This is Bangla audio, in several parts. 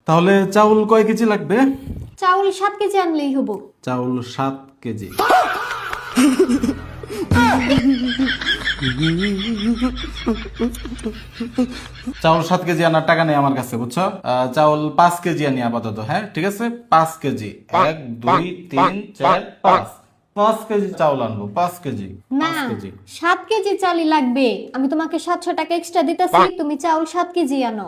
তাহলে চাউল কয় কেজি লাগবে? চাউল 7 কেজি আনলেই হবো। চাউল 7 কেজি। চাউল 7 কেজি আনার টাকা নেই আমার কাছে, বুঝছো? চাউল 5 কেজি আনি আপাতত। হ্যাঁ ঠিক আছে, 5 কেজি। 1 2 3 4 5 5 কেজি চাউল আনবো। 5 কেজি। না 5 কেজি। 7 কেজি চালই লাগবে। আমি তোমাকে 700 টাকা এক্সট্রা দিতেছি, তুমি চাউল 7 কেজি আনো।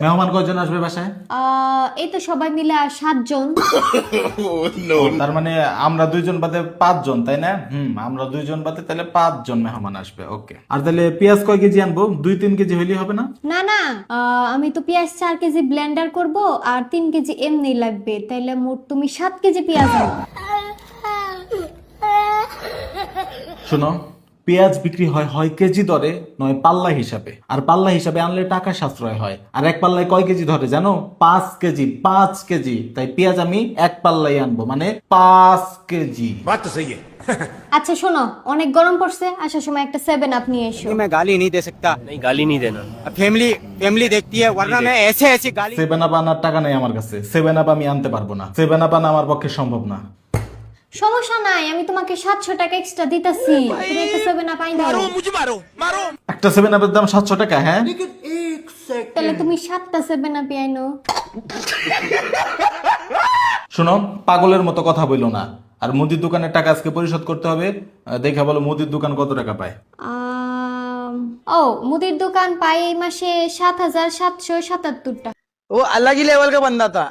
মেহমান কয়জন আসবে বাসায়? এই তো সবাই মিলে 7 জন। তার মানে আমরা 2 জন বাদে 5 জন, তাই না? আমরা 2 জন বাদে তাহলে 5 জন মেহমান আসবে। ওকে। আর তাহলে পেঁয়াজ কয় কেজি আনবো? 2-3 কেজি হইলেই হবে না? না না, আমি তো পেঁয়াজ 4 কেজি ব্লেন্ডার করব আর 3 কেজি এমনি লাগবে, তাইলে মোট তুমি 7 কেজি পেঁয়াজ আনো। শোনো, পেঁয়াজ বিক্রি হয় কেজি দরে, নয় পাল্লা হিসাবে। আর পাল্লা হিসাবে আনলে টাকা সাশ্রয় হয়। আর এক পাল্লায় কয় কেজি ধরে জানো? 5 কেজি। 5 কেজি। তাই পেঁয়াজ আমি এক পাল্লাই আনবো, মানে 5 কেজি। আচ্ছা শোনো, অনেক গরম পড়ছে, আসার সময় একটা 7 আপ নিয়ে এসো। मैं गाली नहीं दे सकता। नहीं गाली नहीं देना। फैमिली फैमिली देखती है, वरना मैं ऐसे ऐसी गाली। 7 আপ আনার টাকা নেই আমার কাছে। 7 আপ আমি আনতে পারবো না। 7 আপ আনা আমার পক্ষে সম্ভব না। সমস্যা নাই, আমি তোমাকে 700 টাকা এক্সট্রা দিতেছি, তুমি একটা 7 আপ আইন দাও। একটা 7 আপের দাম 700 টাকা? হ্যাঁ তাহলে তুমি 7টা 7 আপ আইনো। শোনো, পাগলের মতো কথা বইলো না। আর মুদির দোকানের টাকা আজকে পরিশোধ করতে হবে। দেখা বলো মুদির দোকান কত টাকা পায়? ও মুদির দোকান পাই এই মাসে 7,777 টাকা। वो अलग ही लेवल का बंदा था।